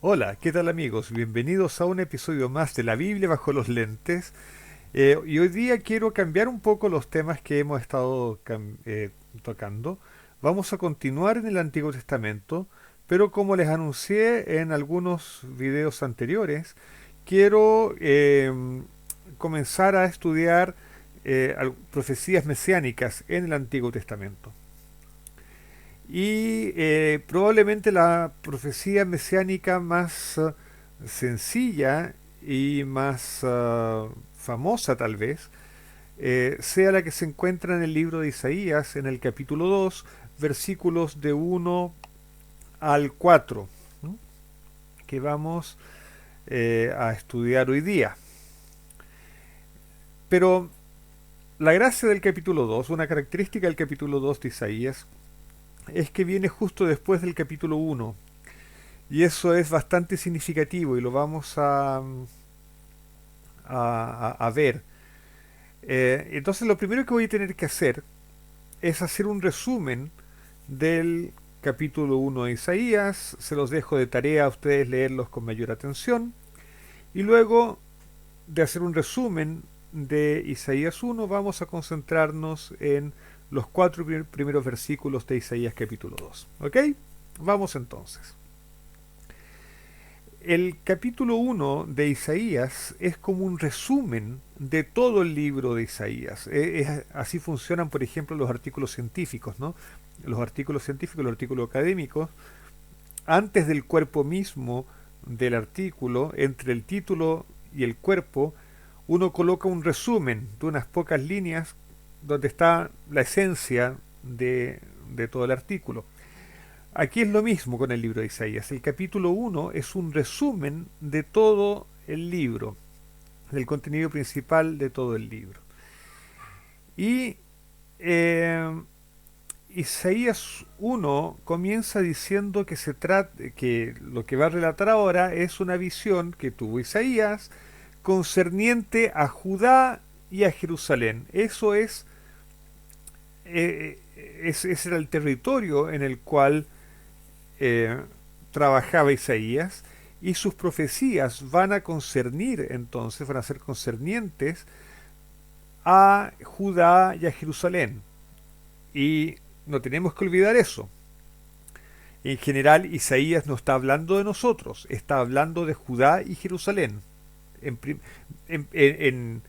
Hola, ¿qué tal amigos? Bienvenidos a un episodio más de la Biblia bajo los lentes. Y hoy día quiero cambiar un poco los temas que hemos estado tocando. Vamos a continuar en el Antiguo Testamento, pero como les anuncié en algunos videos anteriores, quiero comenzar a estudiar profecías mesiánicas en el Antiguo Testamento. Y probablemente la profecía mesiánica más sencilla y más famosa tal vez sea la que se encuentra en el libro de Isaías, en el capítulo 2 versículos de 1 al 4, ¿no? Que vamos a estudiar hoy día. Pero la gracia del capítulo 2, una característica del capítulo 2 de Isaías, es que viene justo después del capítulo 1. Y eso es bastante significativo y lo vamos a ver. Entonces lo primero que voy a tener que hacer es hacer un resumen del capítulo 1 de Isaías. Se los dejo de tarea a ustedes leerlos con mayor atención. Y luego de hacer un resumen de Isaías 1, vamos a concentrarnos en los cuatro primeros versículos de Isaías capítulo 2. ¿Ok? Vamos entonces. El capítulo 1 de Isaías es como un resumen de todo el libro de Isaías. Así funcionan, por ejemplo, los artículos científicos, ¿no? Los artículos académicos, antes del cuerpo mismo del artículo, entre el título y el cuerpo, uno coloca un resumen de unas pocas líneas donde está la esencia de todo el artículo. Aquí es lo mismo con el libro de Isaías. El capítulo 1 es un resumen de todo el libro, del contenido principal de todo el libro. Y eh, Isaías 1 comienza diciendo que que lo que va a relatar ahora es una visión que tuvo Isaías concerniente a Judá y a Jerusalén. Ese era el territorio en el cual eh, trabajaba Isaías, y sus profecías van a concernir entonces, van a ser concernientes a Judá y a Jerusalén. Y no tenemos que olvidar eso. En general, Isaías no está hablando de nosotros, está hablando de Judá y Jerusalén. En, en, en,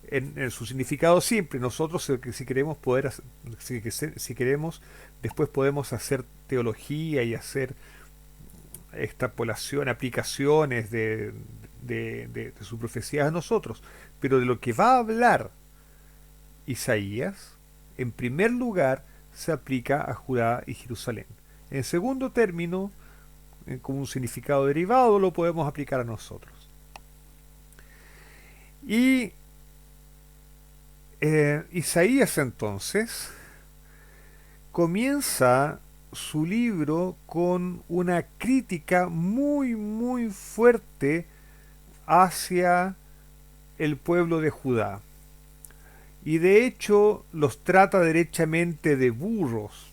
en su significado simple, nosotros si queremos si queremos, después podemos hacer teología y hacer extrapolación, aplicaciones de su profecía a nosotros. Pero de lo que va a hablar Isaías, en primer lugar, se aplica a Judá y Jerusalén. En segundo término, como un significado derivado, lo podemos aplicar a nosotros. Y Isaías entonces comienza su libro con una crítica muy fuerte hacia el pueblo de Judá. Y de hecho los trata derechamente de burros.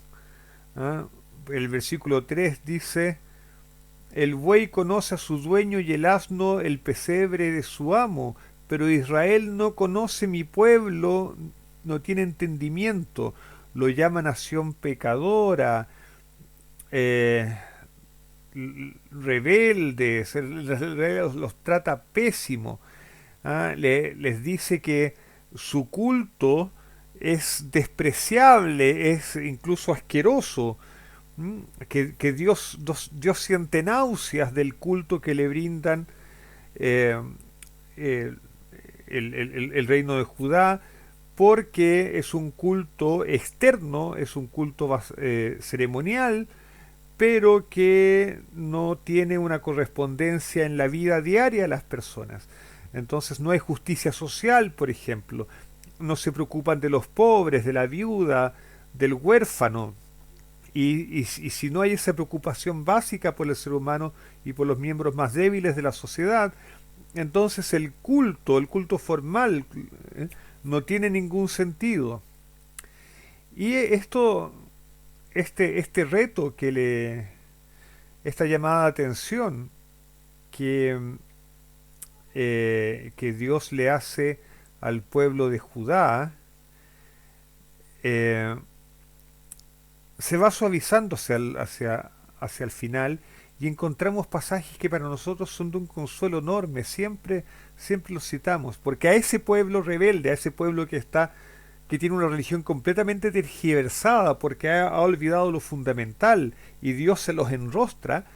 ¿Ah? El versículo 3 dice, el buey conoce a su dueño y el asno el pesebre de su amo, pero Israel no conoce mi pueblo, no tiene entendimiento, lo llama nación pecadora, eh, rebeldes, los trata pésimo. ¿Ah? Les dice que su culto es despreciable, es incluso asqueroso, que Dios siente náuseas del culto que le brindan eh, el, el reino de Judá, porque es un culto externo, es un culto ceremonial, pero que no tiene una correspondencia en la vida diaria de las personas. Entonces no hay justicia social, por ejemplo. No se preocupan de los pobres, de la viuda, del huérfano. Y si no hay esa preocupación básica por el ser humano y por los miembros más débiles de la sociedad, entonces el culto formal, no tiene ningún sentido. Y este reto esta llamada de atención que Dios le hace al pueblo de Judá, eh, se va suavizando hacia el final y encontramos pasajes que para nosotros son de un consuelo enorme, siempre los citamos, porque a ese pueblo rebelde, a ese pueblo que tiene una religión completamente tergiversada porque ha olvidado lo fundamental y Dios se los enrostra,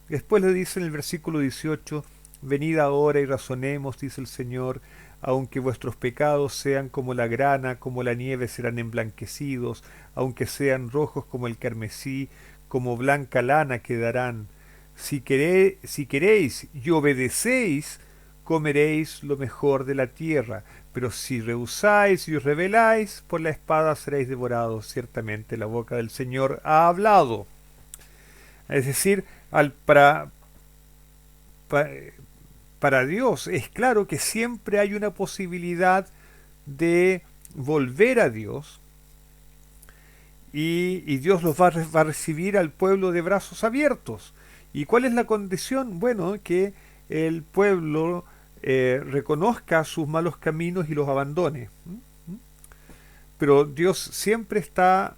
después le dice en el versículo 18, venid ahora y razonemos, dice el Señor, aunque vuestros pecados sean como la grana, como la nieve serán emblanquecidos, aunque sean rojos como el carmesí, como blanca lana quedarán. Si queréis y obedecéis, comeréis lo mejor de la tierra. Pero si rehusáis y os rebeláis, por la espada seréis devorados. Ciertamente la boca del Señor ha hablado. Es decir, pa- para Dios es claro que siempre hay una posibilidad de volver a Dios y Dios los va a recibir al pueblo de brazos abiertos. ¿Y cuál es la condición? Bueno, que el pueblo reconozca sus malos caminos y los abandone. Pero Dios siempre está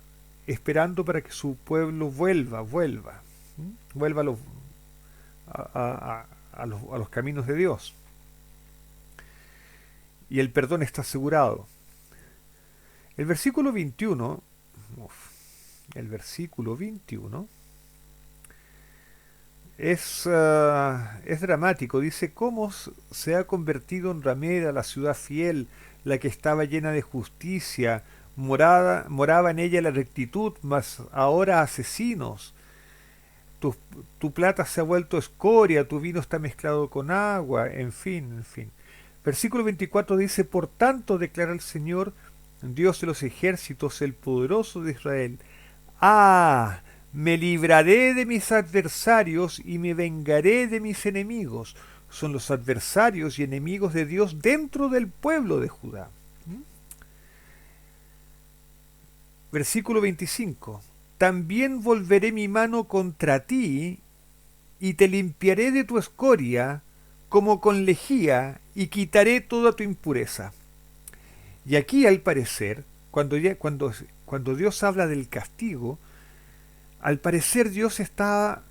esperando para que su pueblo vuelva a los caminos de Dios. Y el perdón está asegurado. El versículo 21, uf, el versículo 21 es dramático. Dice, ¿cómo se ha convertido en ramera la ciudad fiel, la que estaba llena de justicia? Moraba en ella la rectitud, mas ahora asesinos. Tu, tu plata se ha vuelto escoria, tu vino está mezclado con agua, en fin, en fin. Versículo 24 dice, por tanto declara el Señor, Dios de los ejércitos, el poderoso de Israel, ah, me libraré de mis adversarios y me vengaré de mis enemigos. Son los adversarios y enemigos de Dios dentro del pueblo de Judá. ¿Mm? Versículo 25. También volveré mi mano contra ti y te limpiaré de tu escoria como con lejía y quitaré toda tu impureza. Y aquí al parecer, cuando Dios habla del castigo, al parecer Dios está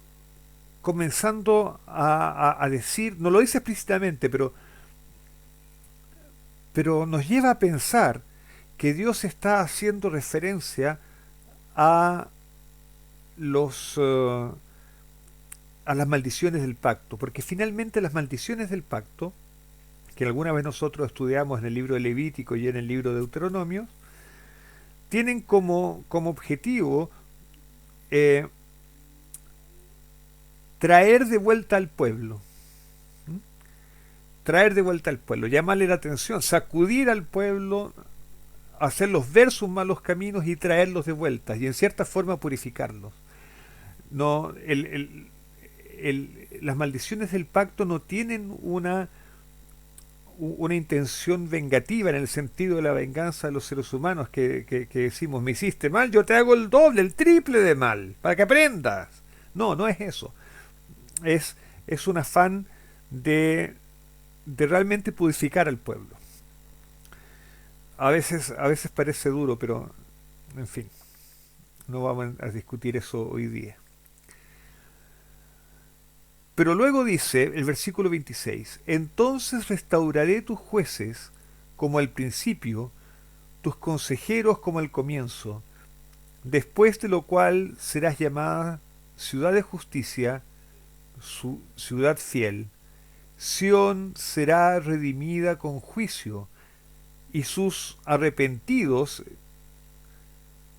comenzando a decir, no lo dice explícitamente, pero nos lleva a pensar que Dios está haciendo referencia a los a las maldiciones del pacto, porque finalmente las maldiciones del pacto, que alguna vez nosotros estudiamos en el libro de Levítico y en el libro de Deuteronomio, tienen como objetivo eh, traer de vuelta al pueblo, ¿m? Traer de vuelta al pueblo, llamarle la atención, sacudir al pueblo, hacerlos ver sus malos caminos y traerlos de vuelta, y en cierta forma purificarlos. No, las maldiciones del pacto no tienen una intención vengativa en el sentido de la venganza de los seres humanos que decimos, me hiciste mal, yo te hago el doble, el triple de mal, para que aprendas. No, no es eso. Es un afán de realmente purificar al pueblo. A veces parece duro, pero en fin, no vamos a discutir eso hoy día. Pero luego dice el versículo 26, entonces restauraré tus jueces como al principio, tus consejeros como al comienzo, después de lo cual serás llamada ciudad de justicia, su ciudad fiel. Sión será redimida con juicio y sus arrepentidos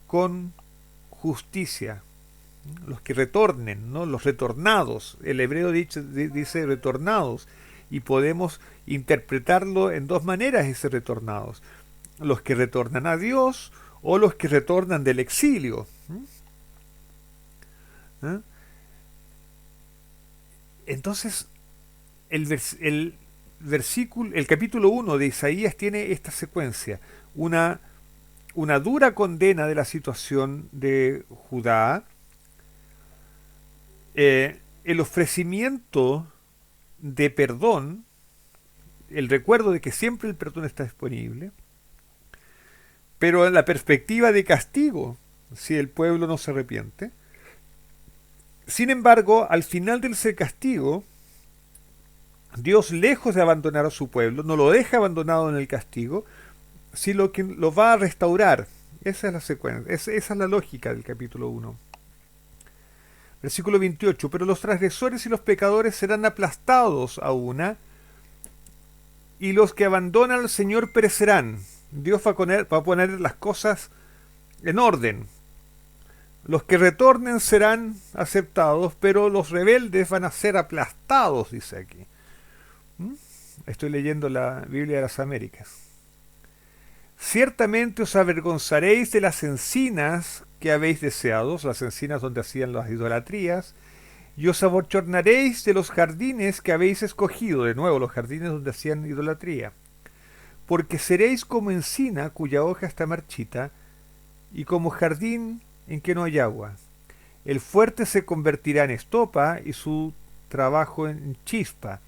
con justicia. Los que retornen, ¿no? Los retornados. El hebreo dice retornados y podemos interpretarlo en dos maneras ese retornados. Los que retornan a Dios o los que retornan del exilio. ¿Eh? Entonces, el capítulo 1 de Isaías tiene esta secuencia, una dura condena de la situación de Judá, el ofrecimiento de perdón, el recuerdo de que siempre el perdón está disponible, pero en la perspectiva de castigo, si el pueblo no se arrepiente. Sin embargo, al final del ese castigo, Dios, lejos de abandonar a su pueblo, no lo deja abandonado en el castigo, sino que lo va a restaurar. Esa es la secuencia, esa es la lógica del capítulo 1. Versículo 28. Pero los transgresores y los pecadores serán aplastados a una, y los que abandonan al Señor perecerán. Dios va a poner las cosas en orden. Los que retornen serán aceptados, pero los rebeldes van a ser aplastados, dice aquí. Estoy leyendo la Biblia de las Américas. Ciertamente os avergonzaréis de las encinas que habéis deseado, las encinas donde hacían las idolatrías, y os abochornaréis de los jardines que habéis escogido, de nuevo los jardines donde hacían idolatría, porque seréis como encina cuya hoja está marchita, y como jardín en que no hay agua. El fuerte se convertirá en estopa y su trabajo en chispa.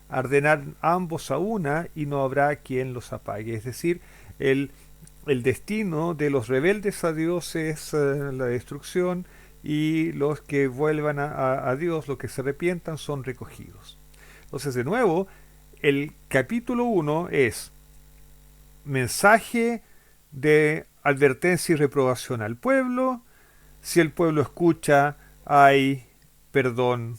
Arderán ambos a una y no habrá quien los apague. Es decir, el destino de los rebeldes a Dios es la destrucción, y los que vuelvan a Dios, los que se arrepientan, son recogidos. Entonces, de nuevo, el capítulo 1 es mensaje de advertencia y reprobación al pueblo. Si el pueblo escucha, hay perdón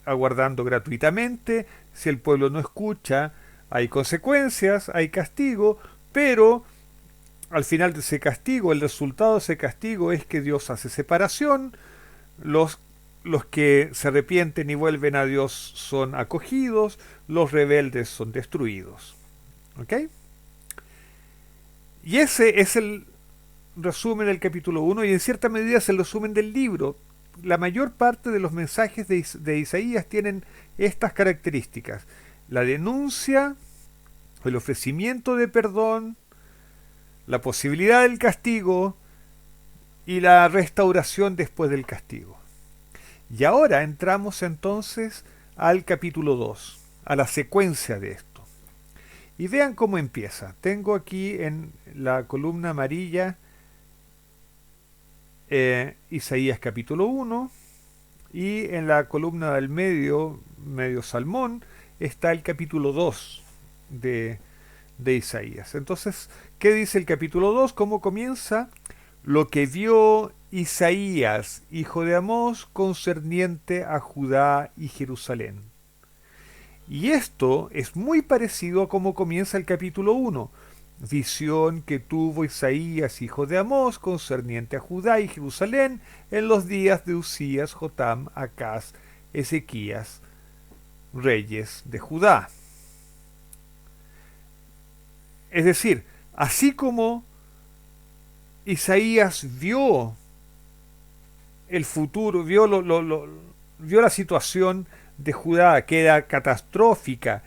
aguardando gratuitamente. Si el pueblo no escucha, hay consecuencias, hay castigo, pero al final de ese castigo, el resultado de ese castigo es que Dios hace separación. Los, los que se arrepienten y vuelven a Dios son acogidos, los rebeldes son destruidos. ¿Ok? Y ese es el resumen del capítulo 1, y en cierta medida es el resumen del libro. La mayor parte de los mensajes de Isaías tienen estas características: la denuncia, el ofrecimiento de perdón, la posibilidad del castigo y la restauración después del castigo. Y ahora entramos entonces al capítulo 2, a la secuencia de esto. Y vean cómo empieza. Tengo aquí en la columna amarilla Isaías capítulo 1, y en la columna del medio salmón, está el capítulo 2 de Isaías. Entonces, ¿qué dice el capítulo 2? ¿Cómo comienza? Lo que vio Isaías, hijo de Amós, concerniente a Judá y Jerusalén. Y esto es muy parecido a cómo comienza el capítulo 1. Visión que tuvo Isaías, hijo de Amós, concerniente a Judá y Jerusalén, en los días de Usías, Jotam, Acaz, Ezequías, reyes de Judá. Es decir, así como Isaías vio el futuro, vio la situación de Judá, que era catastrófica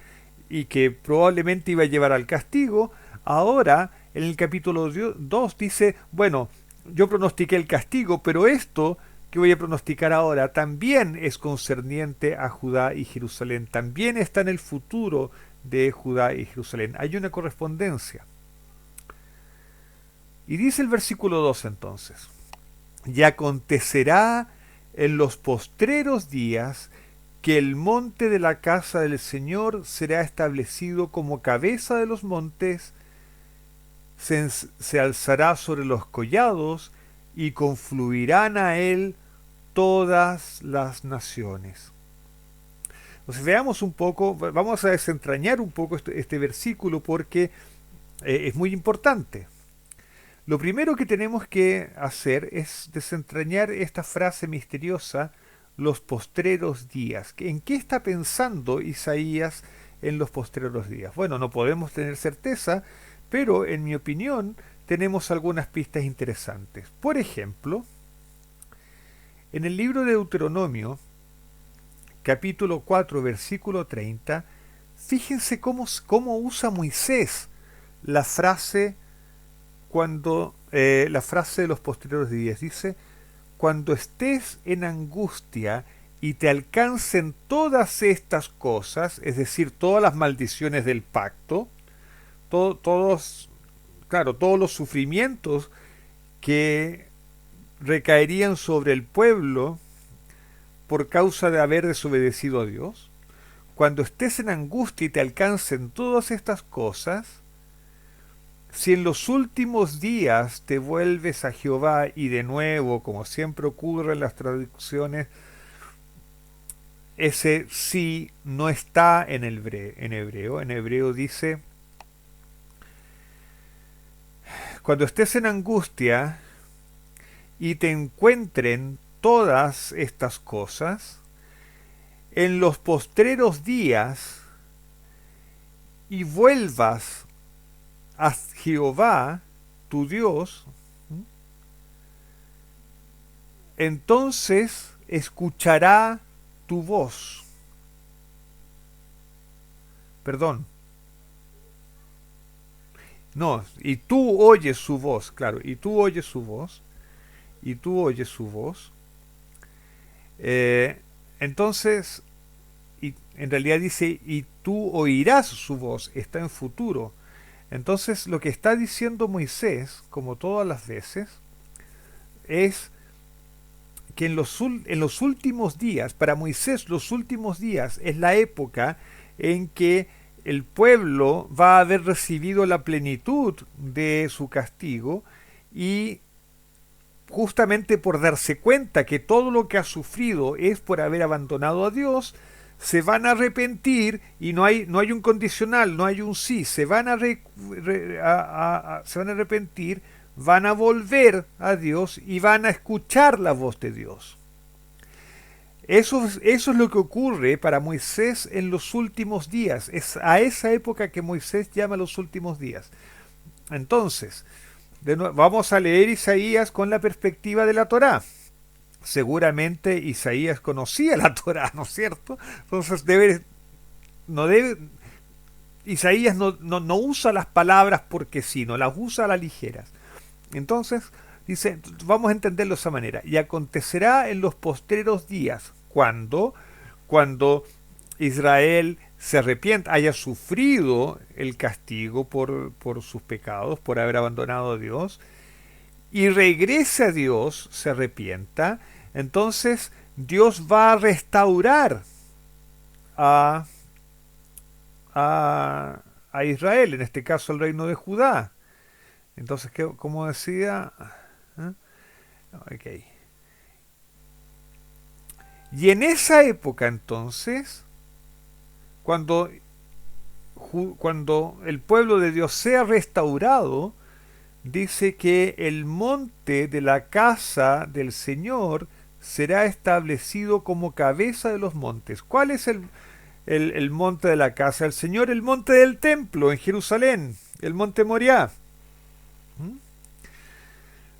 y que probablemente iba a llevar al castigo, ahora en el capítulo 2 dice, bueno, yo pronostiqué el castigo, pero esto que voy a pronosticar ahora también es concerniente a Judá y Jerusalén, también está en el futuro de Judá y Jerusalén. Hay una correspondencia. Y dice el versículo 2 entonces: y acontecerá en los postreros días que el monte de la casa del Señor será establecido como cabeza de los montes, se alzará sobre los collados, y confluirán a él todas las naciones. Entonces veamos un poco, vamos a desentrañar un poco este versículo, porque es muy importante. Lo primero que tenemos que hacer es desentrañar esta frase misteriosa, los postreros días. ¿En qué está pensando Isaías en los postreros días? Bueno, no podemos tener certeza, pero en mi opinión tenemos algunas pistas interesantes. Por ejemplo, en el libro de Deuteronomio, capítulo 4, versículo 30, fíjense cómo usa Moisés la frase la frase de los postreros días. Dice: cuando estés en angustia y te alcancen todas estas cosas, es decir, todas las maldiciones del pacto, todos, claro, todos los sufrimientos que recaerían sobre el pueblo por causa de haber desobedecido a Dios, cuando estés en angustia y te alcancen todas estas cosas, si en los últimos días te vuelves a Jehová y de nuevo, como siempre ocurre en las traducciones, ese sí no está en el en hebreo. En hebreo dice, cuando estés en angustia y te encuentren todas estas cosas, en los postreros días y vuelvas a Jehová, tu Dios, entonces escuchará tu voz. Perdón. No, y tú oyes su voz, claro, y tú oyes su voz, y tú oyes su voz. Eh, entonces, y en realidad dice, y tú oirás su voz, está en futuro. Entonces, lo que está diciendo Moisés, como todas las veces, es que en los últimos días, para Moisés los últimos días es la época en que el pueblo va a haber recibido la plenitud de su castigo y justamente por darse cuenta que todo lo que ha sufrido es por haber abandonado a Dios, se van a arrepentir y no hay un condicional, no hay un sí, se van se van a arrepentir, van a volver a Dios y van a escuchar la voz de Dios. Eso es lo que ocurre para Moisés en los últimos días. Es a esa época que Moisés llama los últimos días. Entonces, vamos a leer Isaías con la perspectiva de la Torá. Seguramente Isaías conocía la Torá, ¿no es cierto? Entonces no debe, Isaías no usa las palabras porque sí, no las usa a la ligera. Entonces, dice, vamos a entenderlo de esa manera. Y acontecerá en los postreros días, cuando Israel se arrepienta, haya sufrido el castigo por sus pecados, por haber abandonado a Dios, y regrese a Dios, se arrepienta, entonces Dios va a restaurar a, a Israel, en este caso el reino de Judá. Entonces, como decía, ¿eh? Okay. Y en esa época entonces, cuando, cuando el pueblo de Dios sea restaurado, dice que el monte de la casa del Señor será establecido como cabeza de los montes. ¿Cuál es el monte de la casa del Señor? El monte del templo en Jerusalén, el monte Moriah. ¿Mm?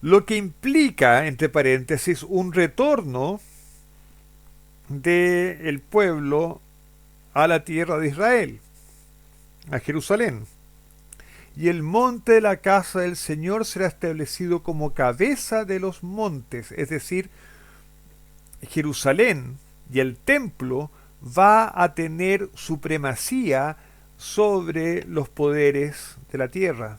Lo que implica, entre paréntesis, un retorno del pueblo a la tierra de Israel, a Jerusalén. Y el monte de la casa del Señor será establecido como cabeza de los montes, es decir, Jerusalén y el templo va a tener supremacía sobre los poderes de la tierra.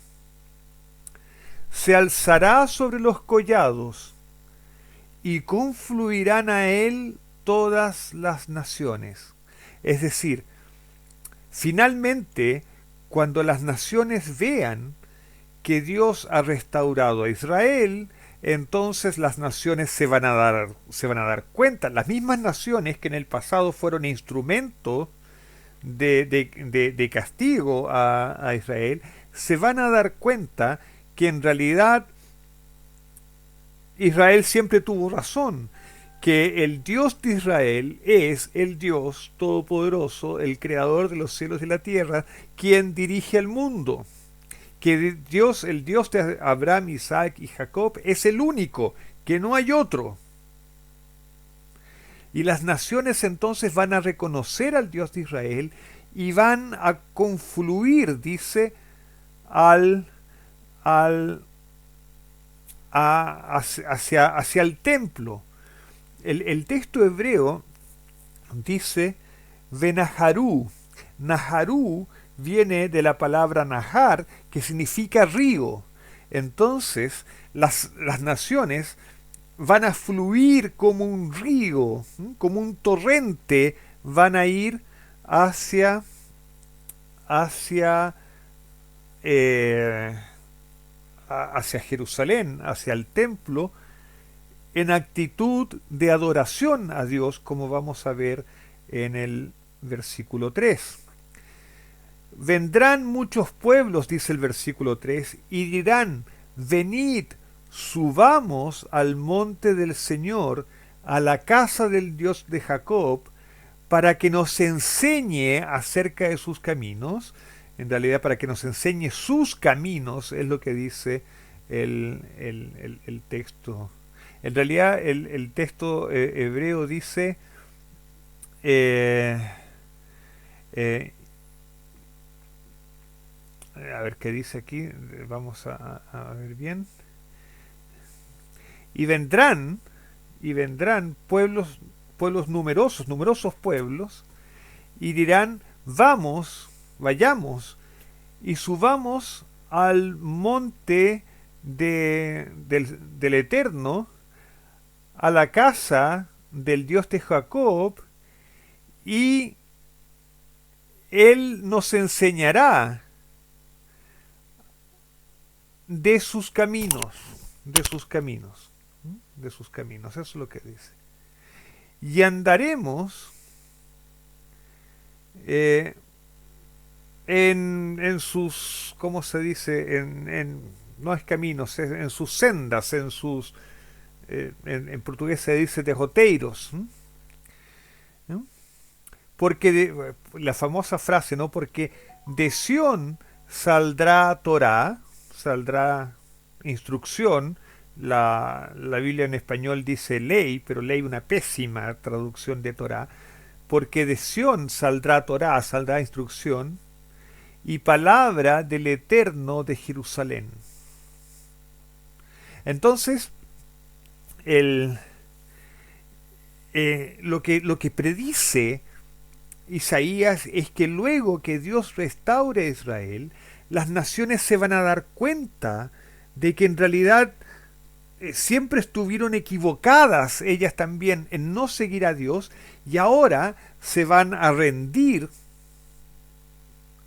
Se alzará sobre los collados y confluirán a él todas las naciones. Es decir, finalmente, cuando las naciones vean que Dios ha restaurado a Israel, entonces las naciones se van a dar cuenta. Las mismas naciones que en el pasado fueron instrumentos de castigo a Israel, se van a dar cuenta que en realidad Israel siempre tuvo razón, que el Dios de Israel es el Dios todopoderoso, el creador de los cielos y la tierra, quien dirige al mundo. Que Dios, el Dios de Abraham, Isaac y Jacob, es el único, que no hay otro. Y las naciones entonces van a reconocer al Dios de Israel y van a confluir, dice, hacia el templo. El texto hebreo dice Benaharú. Naharú viene de la palabra Nahar, que significa río. Entonces, las naciones van a fluir como un río, como un torrente, van a ir hacia, hacia, eh, hacia Jerusalén, hacia el templo, en actitud de adoración a Dios, como vamos a ver en el versículo 3. Vendrán muchos pueblos, dice el versículo 3, y dirán, venid, subamos al monte del Señor, a la casa del Dios de Jacob, para que nos enseñe acerca de sus caminos. En realidad, para que nos enseñe sus caminos, es lo que dice el texto. En realidad, el texto hebreo dice, eh, eh, a ver qué dice aquí, vamos a ver bien. Y vendrán, pueblos numerosos, numerosos pueblos, y dirán, vamos, vayamos, y subamos al monte del Eterno, a la casa del Dios de Jacob, y Él nos enseñará de sus caminos, de sus caminos, de sus caminos, eso es lo que dice. Y andaremos eh, en sus, ¿cómo se dice? No es caminos, es en sus sendas, en sus, en portugués se dice derroteiros, ¿no? Porque la famosa frase, ¿no? Porque de Sión saldrá Torá, saldrá instrucción. La Biblia en español dice ley, pero ley una pésima traducción de Torá. Porque de Sión saldrá Torá, saldrá instrucción, y palabra del Eterno de Jerusalén. Entonces, el, lo que predice Isaías es que luego que Dios restaure a Israel, las naciones se van a dar cuenta de que en realidad siempre estuvieron equivocadas ellas también en no seguir a Dios y ahora se van a rendir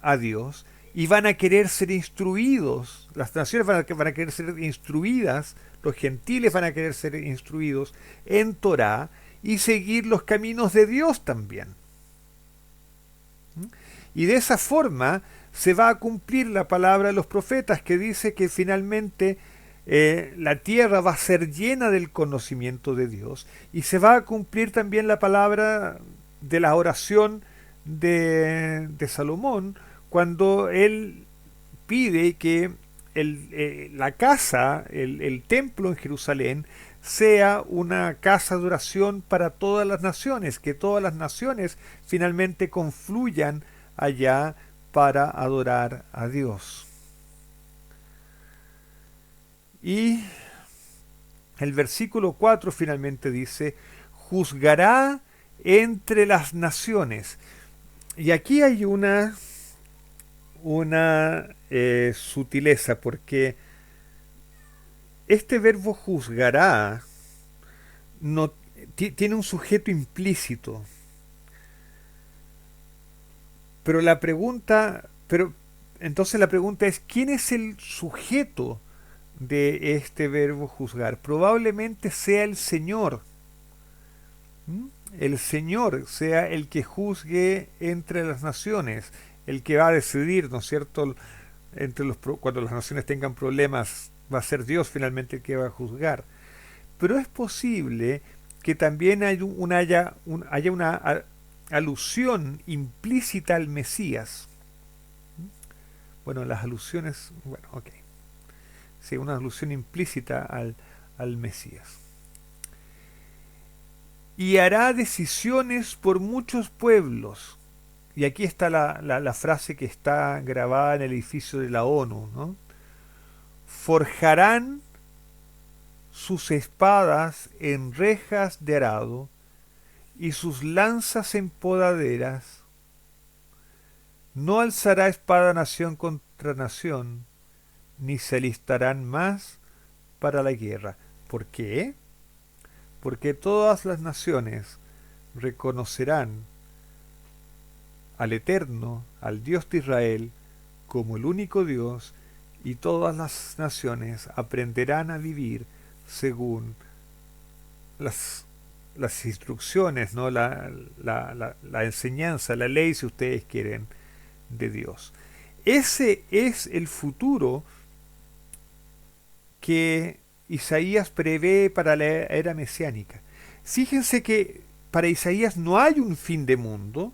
a Dios y van a querer ser instruidos. Las naciones van a querer ser instruidas, los gentiles van a querer ser instruidos en Torá y seguir los caminos de Dios también. Y de esa forma se va a cumplir la palabra de los profetas que dice que finalmente la tierra va a ser llena del conocimiento de Dios y se va a cumplir también la palabra de la oración de Salomón cuando él pide que la casa, el templo en Jerusalén, sea una casa de oración para todas las naciones, que todas las naciones finalmente confluyan allá para adorar a Dios. Y el versículo 4 finalmente dice, juzgará entre las naciones. Y aquí hay una sutileza, porque este verbo juzgará no, tiene un sujeto implícito. Pero entonces la pregunta es, ¿quién es el sujeto de este verbo juzgar? Probablemente sea el Señor. El Señor sea el que juzgue entre las naciones, el que va a decidir, ¿no es cierto? Cuando las naciones tengan problemas, va a ser Dios finalmente el que va a juzgar. Pero es posible que también haya una alusión implícita al Mesías. Bueno, las alusiones, bueno, ok. Sí, una alusión implícita al Mesías. Y hará decisiones por muchos pueblos. Y aquí está la frase que está grabada en el edificio de la ONU, ¿no? Forjarán sus espadas en rejas de arado y sus lanzas empodaderas. No alzará espada nación contra nación, ni se alistarán más para la guerra. ¿Por qué? Porque todas las naciones reconocerán al Eterno, al Dios de Israel, como el único Dios, y todas las naciones aprenderán a vivir según las, las instrucciones, ¿no? La enseñanza, la ley, si ustedes quieren, de Dios. Ese es el futuro que Isaías prevé para la era mesiánica. Fíjense que para Isaías no hay un fin de mundo,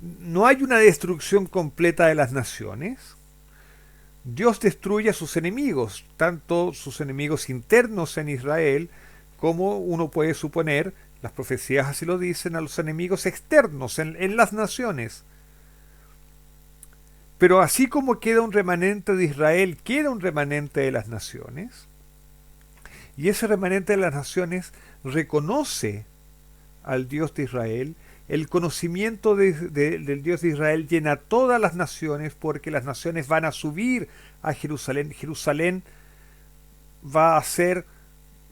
no hay una destrucción completa de las naciones. Dios destruye a sus enemigos, tanto sus enemigos internos en Israel, como uno puede suponer, las profecías así lo dicen, a los enemigos externos en las naciones. Pero así como queda un remanente de Israel, queda un remanente de las naciones, y ese remanente de las naciones reconoce al Dios de Israel. El conocimiento del Dios de Israel llena todas las naciones, porque las naciones van a subir a Jerusalén. Jerusalén va a ser,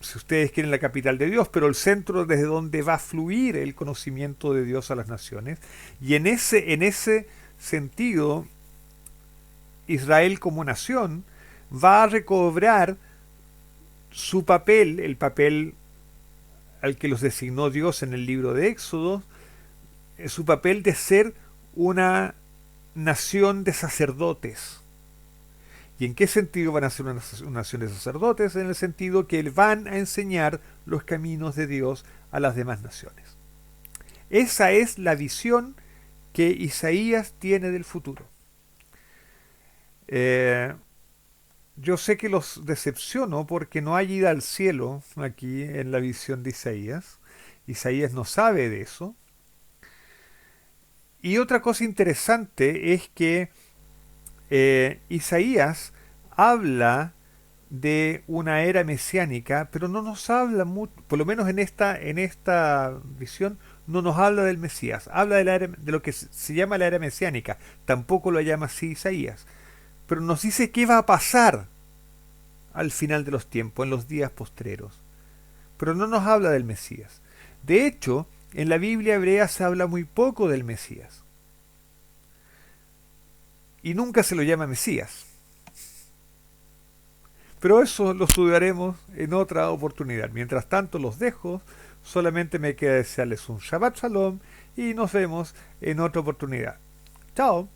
si ustedes quieren, la capital de Dios, pero el centro desde donde va a fluir el conocimiento de Dios a las naciones. Y en ese sentido, Israel como nación va a recobrar su papel, el papel al que los designó Dios en el libro de Éxodo, su papel de ser una nación de sacerdotes. ¿Y en qué sentido van a ser una nación de sacerdotes? En el sentido que van a enseñar los caminos de Dios a las demás naciones. Esa es la visión que Isaías tiene del futuro. Yo sé que los decepciono porque no hay ida al cielo aquí en la visión de Isaías. Isaías no sabe de eso. Y otra cosa interesante es que Isaías habla de una era mesiánica, pero no nos habla mucho, por lo menos en esta visión, no nos habla del Mesías. Habla de lo que se llama la era mesiánica. Tampoco lo llama así Isaías. Pero nos dice qué va a pasar al final de los tiempos, en los días postreros. Pero no nos habla del Mesías. De hecho, en la Biblia hebrea se habla muy poco del Mesías. Y nunca se lo llama Mesías. Pero eso lo estudiaremos en otra oportunidad. Mientras tanto los dejo, solamente me queda desearles un Shabbat Shalom y nos vemos en otra oportunidad. Chao.